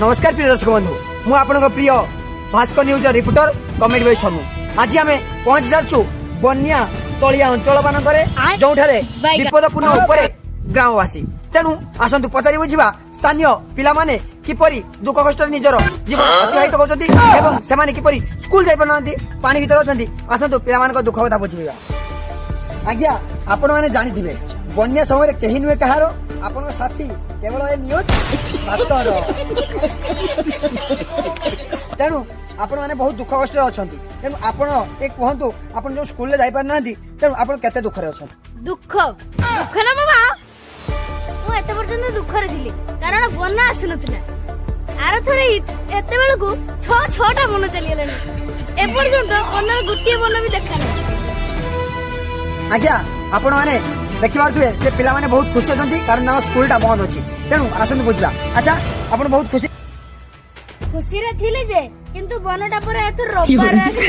नमस्कार प्रिय दर्शक बंधु मु आपन प्रिय भास्कर न्यूज रिपोर्टर कमेडी भाई समूह आज आम पहुंच जाचु बन्या तलिया अंचल मानक जो विपदपूर्ण ग्रामवासी तेणु आसतु पचारि बुझा स्थानीय पिला माने किपरि दुख कष्ट निजर जीवन अतिबाहित कर किपरि स्कूल जाई पारना पानी भीतर अच्छा आसतु पिला दुख कथा बुझा। आज्ञा आपण मैंने जानी बन्या समय कहीं नुहे कहार आपण साथी केवल ए न्यूज भास्कर तेणु आपण मैंने बहुत दुख कष्ट अच्छा तेणु आपण एक कहतु आप जो स्कूल जाई पारना तेणु आप केते दुख दुख दुख ना बाबा मु एते पर्यंत दुख रे थिली कारण बन्ना आसी नथिला आर थरे एते बेल को 6-6टा बन चली गेलानी ए पर्यंत बन्नार गुटिए बन भी देखा नहीं। आज्ञा आपण मैंने देखि पारुथिबे जे पिला माने बहुत खुशी अछंती कारण ना स्कूल टा बंद अछि तेणु आसंतु बुझला। अच्छा आपण बहुत खुशी रे थिले जे किंतु बनटा पर एत रबार आसी